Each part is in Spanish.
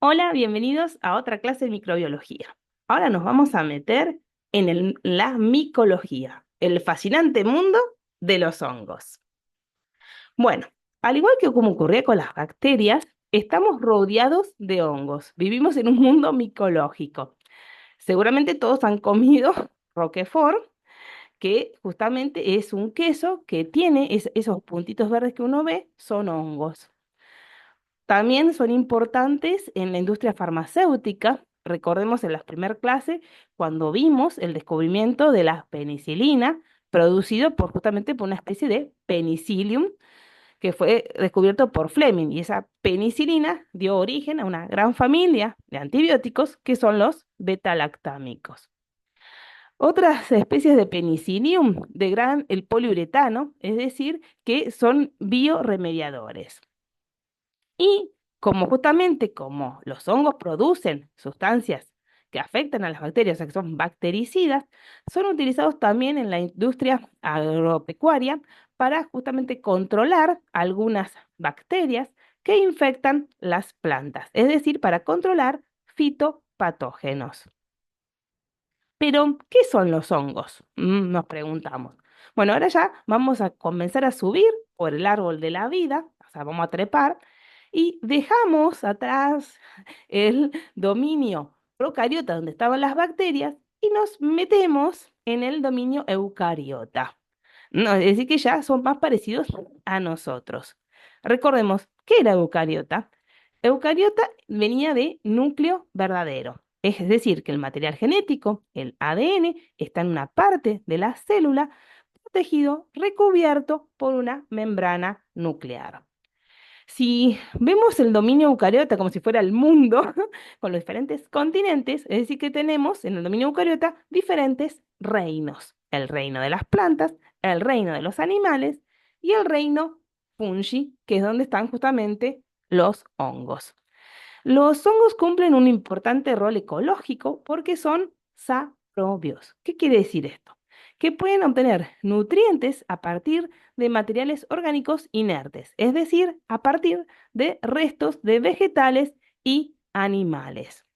Hola, bienvenidos a otra clase de microbiología. Ahora nos vamos a meter en la micología, el fascinante mundo de los hongos. Bueno, al igual que como ocurría con las bacterias, estamos rodeados de hongos. Vivimos en un mundo micológico. Seguramente todos han comido Roquefort, que justamente es un queso que tiene esos puntitos verdes que uno ve, son hongos. También son importantes en la industria farmacéutica. Recordemos en la primera clase cuando vimos el descubrimiento de la penicilina, producido justamente por una especie de penicillium que fue descubierto por Fleming. Y esa penicilina dio origen a una gran familia de antibióticos que son los betalactámicos. Otras especies de penicillium degradan el poliuretano, es decir, que son bioremediadores. Y como los hongos producen sustancias que afectan a las bacterias, o sea que son bactericidas, son utilizados también en la industria agropecuaria para justamente controlar algunas bacterias que infectan las plantas, es decir, para controlar fitopatógenos. Pero, ¿qué son los hongos? Nos preguntamos. Bueno, ahora ya vamos a comenzar a subir por el árbol de la vida, o sea, vamos a trepar, y dejamos atrás el dominio procariota donde estaban las bacterias y nos metemos en el dominio eucariota. No, es decir, que ya son más parecidos a nosotros. Recordemos, ¿qué era eucariota? Eucariota venía de núcleo verdadero. Es decir, que el material genético, el ADN, está en una parte de la célula protegido, recubierto por una membrana nuclear. Si vemos el dominio eucariota como si fuera el mundo, con los diferentes continentes, es decir, que tenemos en el dominio eucariota diferentes reinos. El reino de las plantas, el reino de los animales y el reino fungi, que es donde están justamente los hongos. Los hongos cumplen un importante rol ecológico porque son saprobios. ¿Qué quiere decir esto? Que pueden obtener nutrientes a partir de materiales orgánicos inertes, es decir, a partir de restos de vegetales y animales.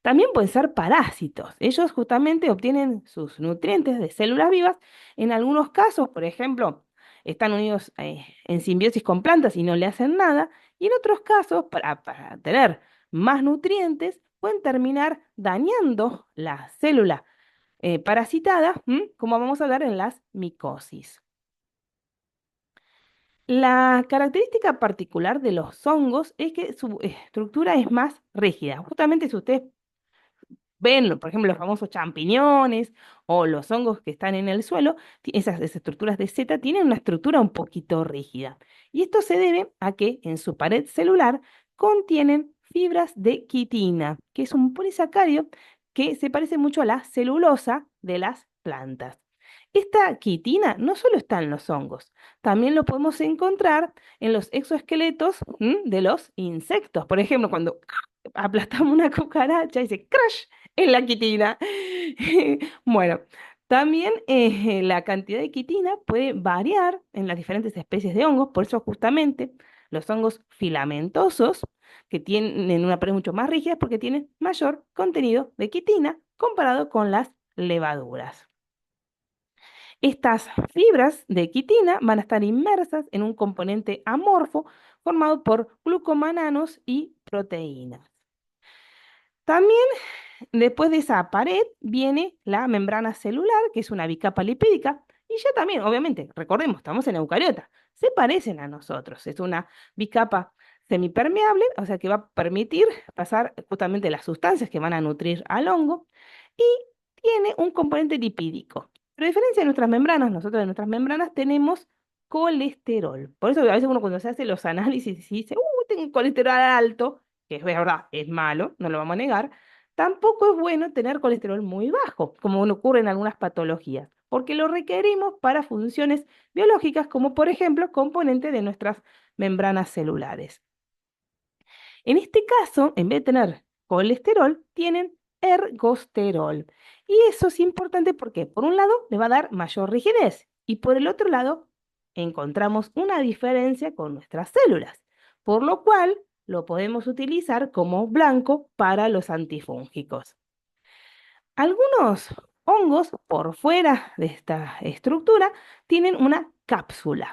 También pueden ser parásitos. Ellos justamente obtienen sus nutrientes de células vivas. En algunos casos, por ejemplo, están unidos en simbiosis con plantas y no le hacen nada. Y en otros casos, para tener más nutrientes, pueden terminar dañando la célula parasitada, como vamos a ver en las micosis. La característica particular de los hongos es que su estructura es más rígida. Justamente si ustedes ven, por ejemplo, los famosos champiñones o los hongos que están en el suelo, esas estructuras de Z tienen una estructura un poquito rígida. Y esto se debe a que en su pared celular contienen fibras de quitina, que es un polisacárido que se parece mucho a la celulosa de las plantas. Esta quitina no solo está en los hongos, también lo podemos encontrar en los exoesqueletos de los insectos. Por ejemplo, cuando aplastamos una cucaracha y dice crash en la quitina. Bueno, también la cantidad de quitina puede variar en las diferentes especies de hongos, por eso justamente los hongos filamentosos, que tienen una pared mucho más rígida, porque tienen mayor contenido de quitina comparado con las levaduras. Estas fibras de quitina van a estar inmersas en un componente amorfo formado por glucomananos y proteínas. También después de esa pared viene la membrana celular, que es una bicapa lipídica, y ya también, obviamente, recordemos, estamos en eucariota, se parecen a nosotros, es una bicapa semipermeable, o sea que va a permitir pasar justamente las sustancias que van a nutrir al hongo, y tiene un componente lipídico. Pero a diferencia de nuestras membranas, nosotros en nuestras membranas tenemos colesterol. Por eso a veces uno cuando se hace los análisis y dice, tengo colesterol alto, que es verdad, es malo, no lo vamos a negar, tampoco es bueno tener colesterol muy bajo, como ocurre en algunas patologías, porque lo requerimos para funciones biológicas, como por ejemplo componente de nuestras membranas celulares. En este caso, en vez de tener colesterol, tienen ergosterol. Y eso es importante porque, por un lado, le va a dar mayor rigidez y por el otro lado, encontramos una diferencia con nuestras células, por lo cual lo podemos utilizar como blanco para los antifúngicos. Algunos hongos por fuera de esta estructura tienen una cápsula,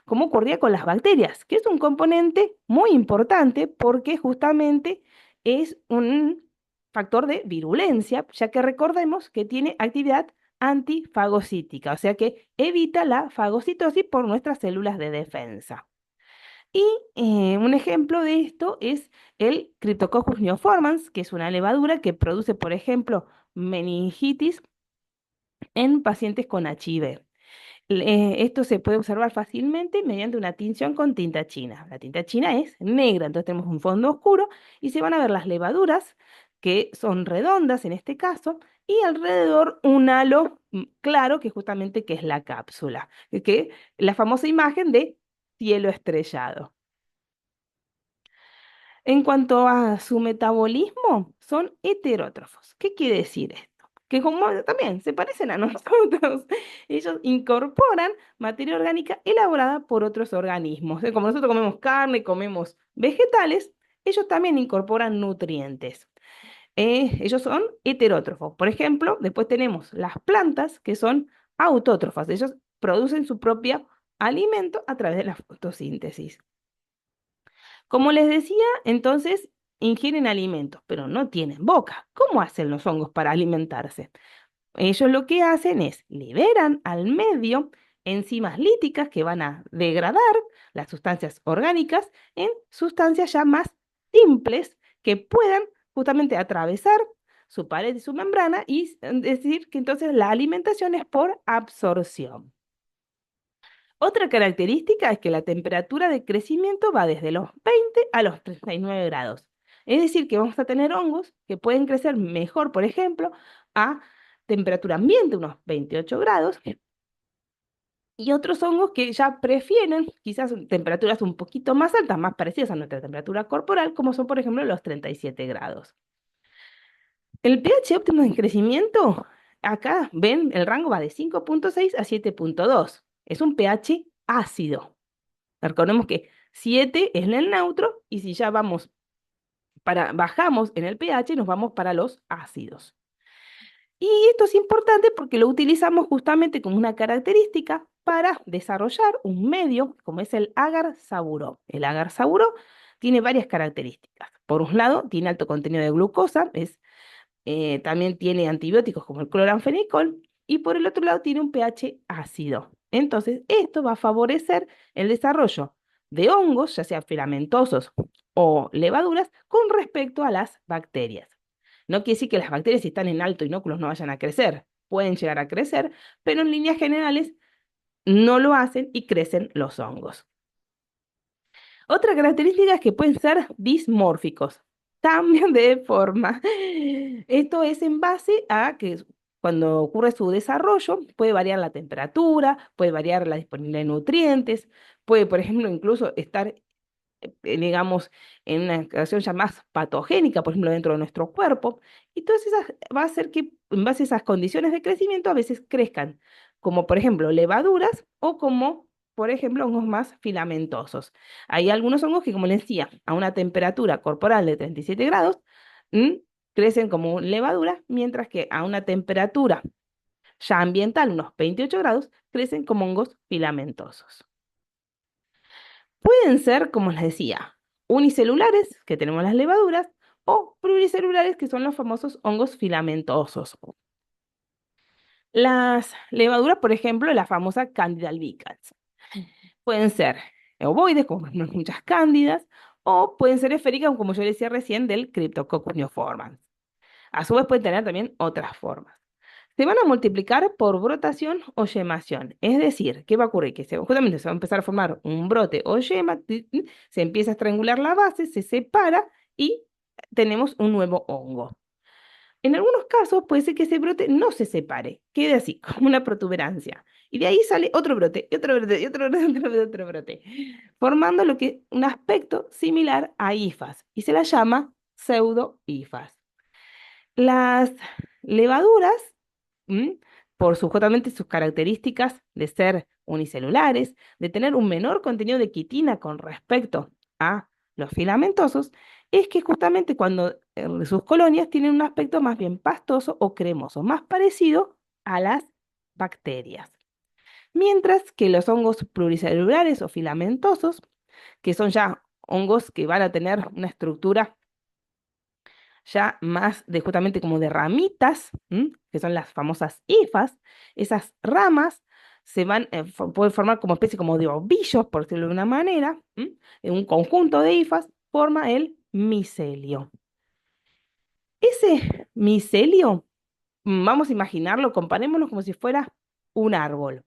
como ocurría con las bacterias, que es un componente muy importante porque justamente es un factor de virulencia, ya que recordemos que tiene actividad antifagocítica, o sea que evita la fagocitosis por nuestras células de defensa. Y un ejemplo de esto es el Cryptococcus neoformans, que es una levadura que produce, por ejemplo, meningitis en pacientes con HIV. Esto se puede observar fácilmente mediante una tinción con tinta china. La tinta china es negra, entonces tenemos un fondo oscuro y se van a ver las levaduras, que son redondas en este caso, y alrededor un halo claro, que justamente que es la cápsula, que la famosa imagen de cielo estrellado. En cuanto a su metabolismo, son heterótrofos. ¿Qué quiere decir esto? Que como también se parecen a nosotros, ellos incorporan materia orgánica elaborada por otros organismos. Como nosotros comemos carne, comemos vegetales, ellos también incorporan nutrientes. Ellos son heterótrofos. Por ejemplo, después tenemos las plantas que son autótrofas. Ellos producen su propio alimento a través de la fotosíntesis. Como les decía, entonces ingieren alimentos, pero no tienen boca. ¿Cómo hacen los hongos para alimentarse? Ellos lo que hacen es liberan al medio enzimas líticas que van a degradar las sustancias orgánicas en sustancias ya más simples que puedan justamente atravesar su pared y su membrana y decir que entonces la alimentación es por absorción. Otra característica es que la temperatura de crecimiento va desde los 20 a los 39 grados. Es decir, que vamos a tener hongos que pueden crecer mejor, por ejemplo, a temperatura ambiente, unos 28 grados, y otros hongos que ya prefieren quizás temperaturas un poquito más altas, más parecidas a nuestra temperatura corporal, como son, por ejemplo, los 37 grados. El pH óptimo de crecimiento, acá ven, el rango va de 5,6 a 7,2. Es un pH ácido. Recordemos que 7 es el neutro y si ya bajamos en el pH, nos vamos para los ácidos. Y esto es importante porque lo utilizamos justamente como una característica para desarrollar un medio como es el agar-saburó. El agar-saburó tiene varias características. Por un lado, tiene alto contenido de glucosa, también tiene antibióticos como el cloranfenicol, y por el otro lado tiene un pH ácido. Entonces, esto va a favorecer el desarrollo de hongos, ya sean filamentosos o levaduras, con respecto a las bacterias. No quiere decir que las bacterias, si están en alto inóculos, no vayan a crecer. Pueden llegar a crecer, pero en líneas generales no lo hacen y crecen los hongos. Otra característica es que pueden ser dismórficos, cambian de forma. Esto es en base a que cuando ocurre su desarrollo puede variar la temperatura, puede variar la disponibilidad de nutrientes, puede, por ejemplo, incluso estar, digamos, en una situación ya más patogénica, por ejemplo, dentro de nuestro cuerpo. Y todas esas va a hacer que en base a esas condiciones de crecimiento a veces crezcan, como por ejemplo levaduras o como por ejemplo hongos más filamentosos. Hay algunos hongos que, como les decía, a una temperatura corporal de 37 grados, ¿m? Crecen como levadura, mientras que a una temperatura ya ambiental, unos 28 grados, crecen como hongos filamentosos. Pueden ser, como les decía, unicelulares, que tenemos las levaduras, o pluricelulares, que son los famosos hongos filamentosos. Las levaduras, por ejemplo, la famosa Candida albicans, pueden ser ovoides, como por ejemplo muchas cándidas, o pueden ser esféricas, como yo decía recién, del Cryptococcus neoformans. A su vez pueden tener también otras formas. Se van a multiplicar por brotación o yemación. Es decir, ¿qué va a ocurrir? Que justamente se va a empezar a formar un brote o yema, se empieza a estrangular la base, se separa y tenemos un nuevo hongo. En algunos casos puede ser que ese brote no se separe, quede así, como una protuberancia. Y de ahí sale otro brote, y otro brote, y otro brote, otro brote, otro brote, formando lo que un aspecto similar a hifas, y se la llama pseudo-hifas. Las levaduras, ¿m? Por justamente sus características de ser unicelulares, de tener un menor contenido de quitina con respecto a los filamentosos, es que justamente cuando sus colonias tienen un aspecto más bien pastoso o cremoso, más parecido a las bacterias. Mientras que los hongos pluricelulares o filamentosos, que son ya hongos que van a tener una estructura ya más de justamente como de ramitas, que son las famosas hifas, esas ramas se van, pueden formar como especie como de ovillos, por decirlo de una manera, en un conjunto de hifas forma el micelio. Ese micelio, vamos a imaginarlo, comparémoslo como si fuera un árbol.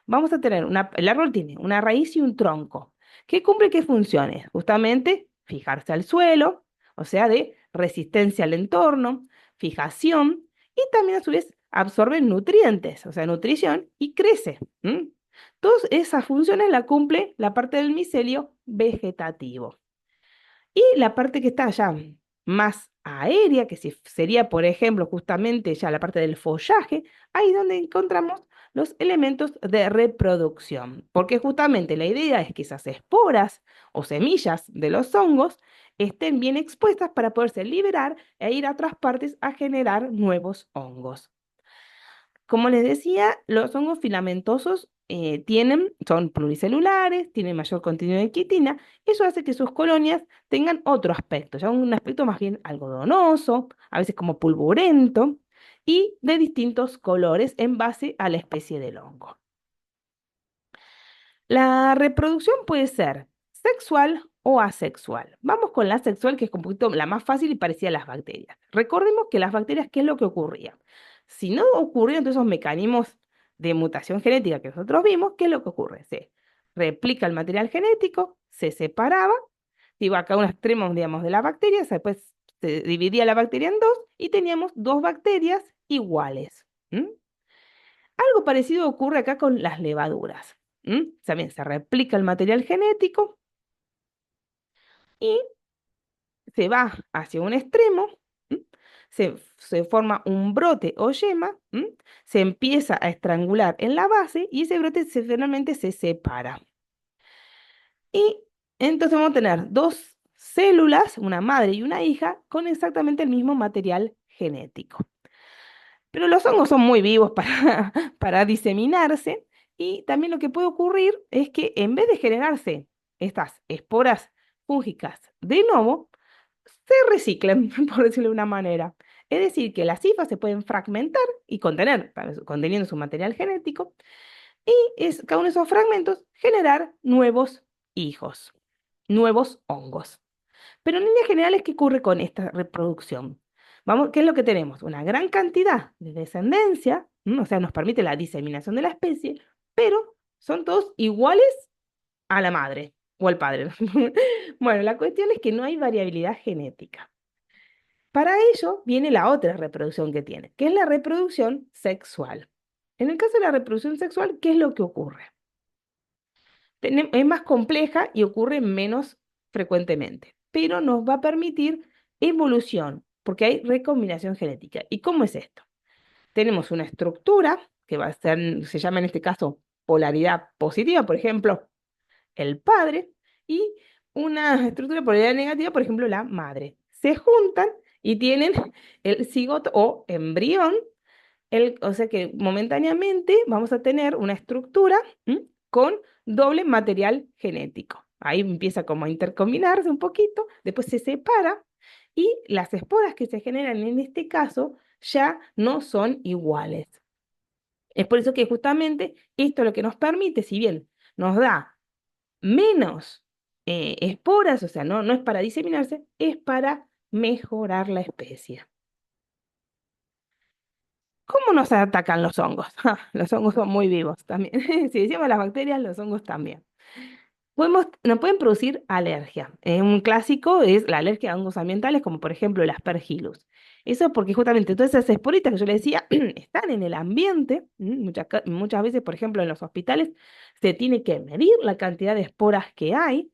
Vamos a tener el árbol tiene una raíz y un tronco. ¿Qué cumple qué funciones? Justamente fijarse al suelo, o sea, de resistencia al entorno, fijación y también a su vez absorbe nutrientes, o sea, nutrición y crece. Todas esas funciones la cumple la parte del micelio vegetativo. Y la parte que está ya más aérea, que sería, por ejemplo, justamente ya la parte del follaje, ahí donde encontramos los elementos de reproducción. Porque justamente la idea es que esas esporas o semillas de los hongos estén bien expuestas para poderse liberar e ir a otras partes a generar nuevos hongos. Como les decía, los hongos filamentosos son pluricelulares, tienen mayor contenido de quitina. Eso hace que sus colonias tengan otro aspecto, ya un aspecto más bien algodonoso, a veces como pulburento, y de distintos colores en base a la especie del hongo. La reproducción puede ser sexual o asexual. Vamos con la sexual, que es un poquito la más fácil y parecida a las bacterias. Recordemos que las bacterias, ¿qué es lo que ocurría? Si no ocurrieron todos esos mecanismos de mutación genética que nosotros vimos, ¿qué es lo que ocurre? Se replica el material genético, se separaba, digo, acá un extremo, digamos, de la bacteria, después se dividía la bacteria en dos y teníamos dos bacterias iguales. Algo parecido ocurre acá con las levaduras. También se replica el material genético y se va hacia un extremo, ¿m? Se forma un brote o yema, se empieza a estrangular en la base y ese brote finalmente se separa. Y entonces vamos a tener dos células, una madre y una hija, con exactamente el mismo material genético. Pero los hongos son muy vivos para diseminarse y también lo que puede ocurrir es que en vez de generarse estas esporas fúngicas de nuevo, se reciclen, por decirlo de una manera. Es decir, que las hifas se pueden fragmentar y conteniendo su material genético, y cada uno de esos fragmentos generar nuevos hijos, nuevos hongos. Pero en líneas generales, ¿qué ocurre con esta reproducción? Vamos, ¿qué es lo que tenemos? Una gran cantidad de descendencia, o sea, nos permite la diseminación de la especie, pero son todos iguales a la madre o al padre. Bueno, la cuestión es que no hay variabilidad genética. Para ello viene la otra reproducción que tiene, que es la reproducción sexual. En el caso de la reproducción sexual, ¿qué es lo que ocurre? Es más compleja y ocurre menos frecuentemente, pero nos va a permitir evolución, porque hay recombinación genética. ¿Y cómo es esto? Tenemos una estructura que va a ser, se llama en este caso polaridad positiva, por ejemplo, el padre, y una estructura de polaridad negativa, por ejemplo, la madre. Se juntan y tienen el cigoto o embrión, o sea que momentáneamente vamos a tener una estructura con doble material genético. Ahí empieza como a intercombinarse un poquito, después se separa y las esporas que se generan en este caso ya no son iguales. Es por eso que justamente esto lo que nos permite, si bien nos da menos esporas, o sea, no es para diseminarse, es para mejorar la especie. ¿Cómo nos atacan los hongos? Los hongos son muy vivos también. Si decimos las bacterias, los hongos también. Nos pueden producir alergia. Un clásico es la alergia a hongos ambientales, como por ejemplo el Aspergillus. Eso porque justamente todas esas esporitas que yo les decía están en el ambiente. Muchas veces, por ejemplo, en los hospitales se tiene que medir la cantidad de esporas que hay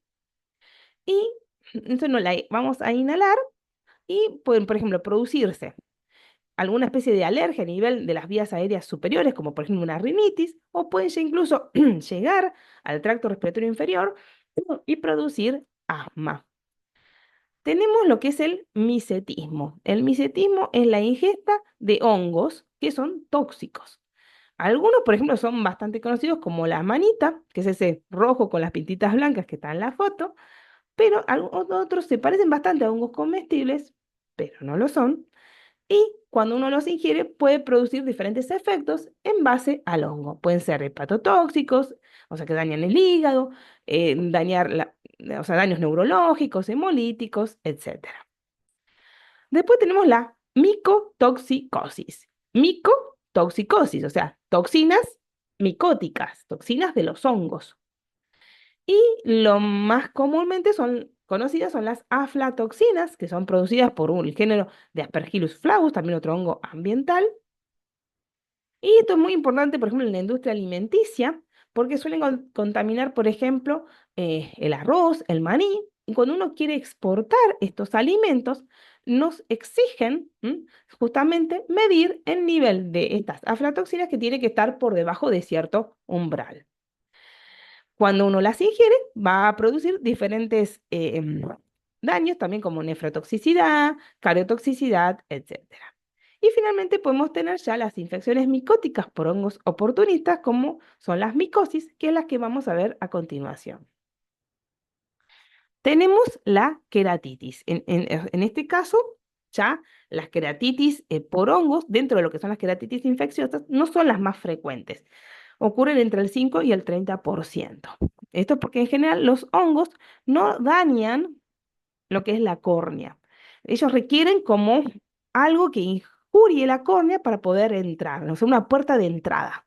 y entonces no la vamos a inhalar y pueden, por ejemplo, producirse alguna especie de alergia a nivel de las vías aéreas superiores, como por ejemplo una rinitis, o pueden ya incluso llegar al tracto respiratorio inferior y producir asma. Tenemos lo que es el micetismo. El micetismo es la ingesta de hongos que son tóxicos. Algunos, por ejemplo, son bastante conocidos como la manita, que es ese rojo con las pintitas blancas que está en la foto, pero otros se parecen bastante a hongos comestibles, pero no lo son. Y cuando uno los ingiere puede producir diferentes efectos en base al hongo. Pueden ser hepatotóxicos, o sea que dañan el hígado, o sea, daños neurológicos, hemolíticos, etcétera. Después tenemos la micotoxicosis. Micotoxicosis, o sea, toxinas micóticas, toxinas de los hongos. Y lo más comúnmente son conocidas son las aflatoxinas, que son producidas por el género de Aspergillus flavus, también otro hongo ambiental. Y esto es muy importante, por ejemplo, en la industria alimenticia, porque suelen contaminar, por ejemplo, el arroz, el maní. Y cuando uno quiere exportar estos alimentos, nos exigen justamente medir el nivel de estas aflatoxinas que tiene que estar por debajo de cierto umbral. Cuando uno las ingiere, va a producir diferentes daños, también como nefrotoxicidad, cardiotoxicidad, etcétera. Y finalmente podemos tener ya las infecciones micóticas por hongos oportunistas, como son las micosis, que es las que vamos a ver a continuación. Tenemos la queratitis. En este caso, ya las queratitis por hongos, dentro de lo que son las queratitis infecciosas, no son las más frecuentes. Ocurren entre el 5 y el 30%. Esto porque en general los hongos no dañan lo que es la córnea. Ellos requieren como algo que injurie la córnea para poder entrar, o sea, una puerta de entrada.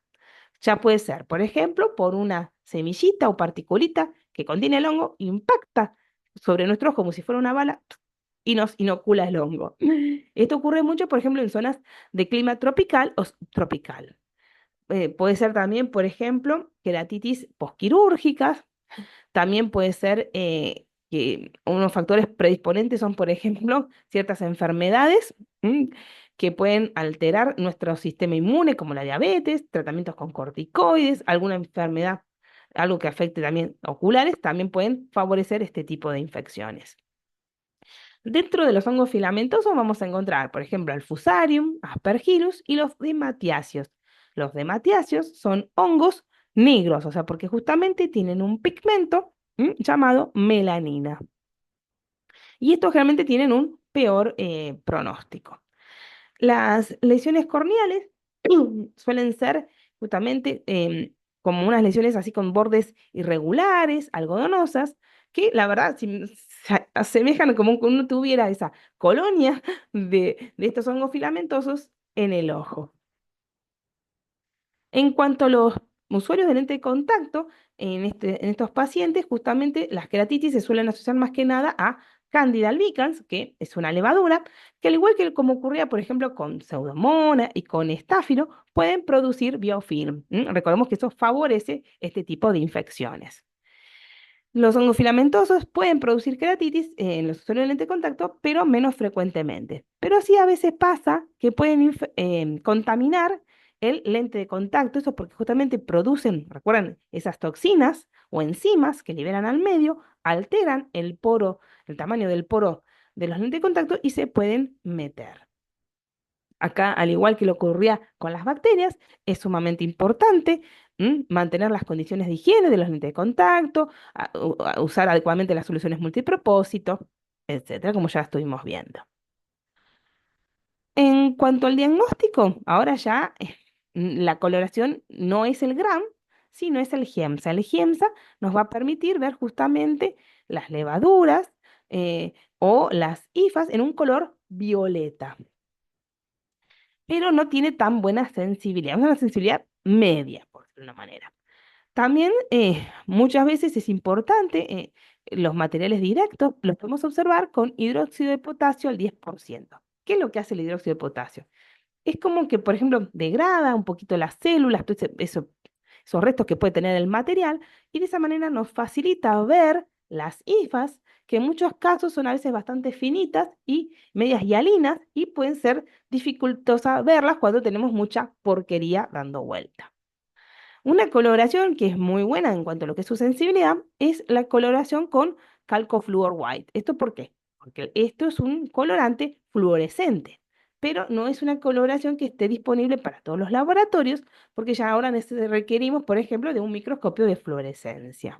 Ya puede ser, por ejemplo, por una semillita o particulita que contiene el hongo, impacta sobre nuestro ojo como si fuera una bala y nos inocula el hongo. Esto ocurre mucho, por ejemplo, en zonas de clima tropical o subtropical. Puede ser también, por ejemplo, queratitis posquirúrgicas. También puede ser que unos factores predisponentes son, por ejemplo, ciertas enfermedades que pueden alterar nuestro sistema inmune, como la diabetes, tratamientos con corticoides, alguna enfermedad, algo que afecte también oculares, también pueden favorecer este tipo de infecciones. Dentro de los hongos filamentosos vamos a encontrar, por ejemplo, al Fusarium, Aspergillus y los dematiáceos. Los dematiáceos son hongos negros, o sea, porque justamente tienen un pigmento llamado melanina. Y estos generalmente tienen un peor pronóstico. Las lesiones corneales suelen ser justamente como unas lesiones así con bordes irregulares, algodonosas, que la verdad se asemejan como que uno tuviera esa colonia de estos hongos filamentosos en el ojo. En cuanto a los usuarios de lente de contacto, en estos pacientes, justamente las queratitis se suelen asociar más que nada a Candida albicans, que es una levadura, que al igual que como ocurría, por ejemplo, con Pseudomonas y con Estáfilo, pueden producir biofilm. Recordemos que eso favorece este tipo de infecciones. Los hongos filamentosos pueden producir queratitis en los usuarios de lente de contacto, pero menos frecuentemente. Pero sí a veces pasa que pueden contaminar el lente de contacto, eso porque justamente producen, recuerden, esas toxinas o enzimas que liberan al medio, alteran el poro, el tamaño del poro de los lentes de contacto y se pueden meter. Acá, al igual que lo ocurría con las bacterias, es sumamente importante mantener las condiciones de higiene de los lentes de contacto, usar adecuadamente las soluciones multipropósito, etcétera, como ya estuvimos viendo. En cuanto al diagnóstico, ahora ya la coloración no es el GRAM, sino es el GIEMSA. El GIEMSA nos va a permitir ver justamente las levaduras o las hifas en un color violeta, pero no tiene tan buena sensibilidad, es una sensibilidad media, por decirlo de una manera. También muchas veces es importante, los materiales directos los podemos observar con hidróxido de potasio al 10%. ¿Qué es lo que hace el hidróxido de potasio? Es como que, por ejemplo, degrada un poquito las células, esos restos que puede tener el material, y de esa manera nos facilita ver las hifas, que en muchos casos son a veces bastante finitas y medias hialinas, y pueden ser dificultosas verlas cuando tenemos mucha porquería dando vuelta. Una coloración que es muy buena en cuanto a lo que es su sensibilidad es la coloración con calco fluor white. ¿Esto por qué? porque esto es un colorante fluorescente, pero no es una coloración que esté disponible para todos los laboratorios, porque ya ahora requerimos, por ejemplo, de un microscopio de fluorescencia.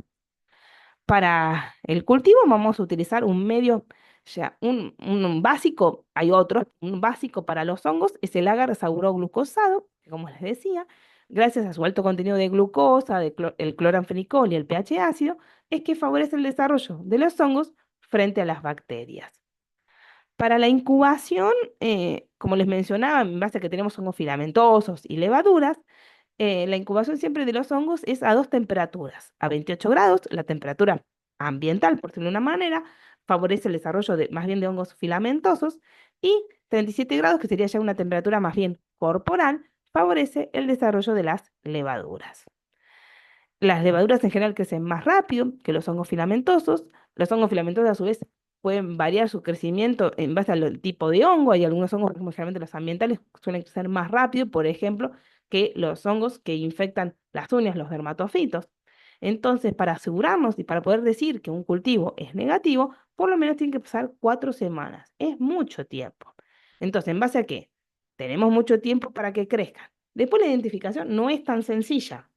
Para el cultivo vamos a utilizar un medio, ya, un básico, hay otros, un básico para los hongos es el agar sauroglucosado, que como les decía, gracias a su alto contenido de glucosa, el cloranfenicol y el pH ácido, es que favorece el desarrollo de los hongos frente a las bacterias. Para la incubación, como les mencionaba, en base a que tenemos hongos filamentosos y levaduras, la incubación siempre de los hongos es a dos temperaturas. A 28 grados, la temperatura ambiental, por decirlo de una manera, favorece el desarrollo de, más bien de hongos filamentosos, y 37 grados, que sería ya una temperatura más bien corporal, favorece el desarrollo de las levaduras. Las levaduras en general crecen más rápido que los hongos filamentosos. Los hongos filamentosos, a su vez, pueden variar su crecimiento en base al tipo de hongo. Hay algunos hongos, como generalmente los ambientales, suelen crecer más rápido, por ejemplo, que los hongos que infectan las uñas, los dermatofitos. Entonces, para asegurarnos y para poder decir que un cultivo es negativo, por lo menos tienen que pasar 4 semanas. Es mucho tiempo. Entonces, ¿en base a qué? Tenemos mucho tiempo para que crezcan. Después la identificación no es tan sencilla,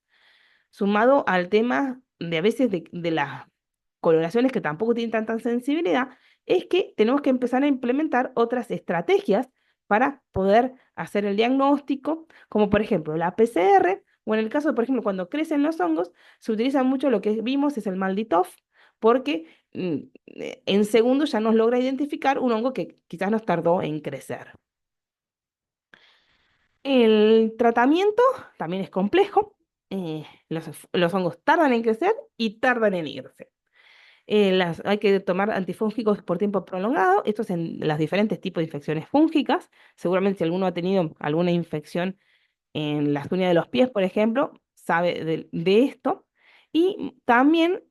sumado al tema de a veces de las coloraciones que tampoco tienen tanta sensibilidad, es que tenemos que empezar a implementar otras estrategias para poder hacer el diagnóstico, como por ejemplo la PCR, o en el caso, por ejemplo, cuando crecen los hongos, se utiliza mucho lo que vimos es el Malditoff, porque en segundos ya nos logra identificar un hongo que quizás nos tardó en crecer. El tratamiento también es complejo. Los hongos tardan en crecer y tardan en irse. Hay que tomar antifúngicos por tiempo prolongado. Esto es en los diferentes tipos de infecciones fúngicas. Seguramente si alguno ha tenido alguna infección en las uñas de los pies, por ejemplo, sabe de esto. Y también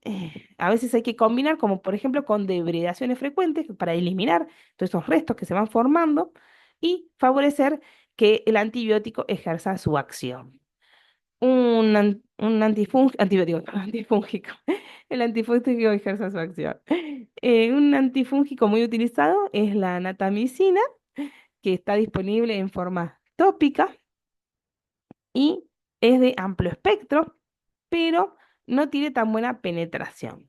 a veces hay que combinar, como por ejemplo, con dehibridaciones frecuentes para eliminar todos esos restos que se van formando y favorecer que el antibiótico ejerza su acción. Un antibiótico, antifúngico. El antifúngico ejerce su acción. Un antifúngico muy utilizado es la natamicina, que está disponible en forma tópica y es de amplio espectro, pero no tiene tan buena penetración.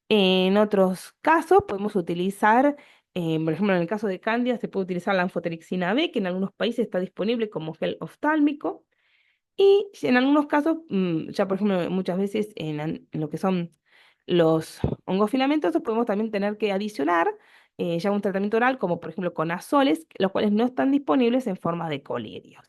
En otros casos podemos utilizar, por ejemplo, en el caso de Cándida se puede utilizar la anfotericina B, que en algunos países está disponible como gel oftálmico. Y en algunos casos, ya por ejemplo, muchas veces en lo que son los hongos filamentosos, podemos también tener que adicionar ya un tratamiento oral, como por ejemplo con azoles, los cuales no están disponibles en forma de colirios.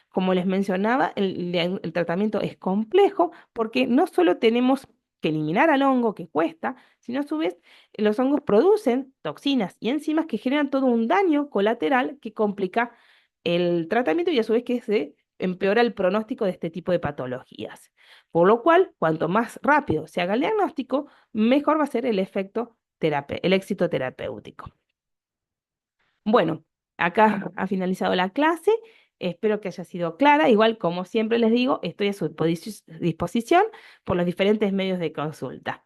Como les mencionaba, el tratamiento es complejo porque no solo tenemos que eliminar al hongo, que cuesta, sino a su vez los hongos producen toxinas y enzimas que generan todo un daño colateral que complica el tratamiento y a su vez que se empeora el pronóstico de este tipo de patologías. Por lo cual, cuanto más rápido se haga el diagnóstico, mejor va a ser el el éxito terapéutico. Bueno, acá ha finalizado la clase. Espero que haya sido clara. Igual, como siempre les digo, estoy a su disposición por los diferentes medios de consulta.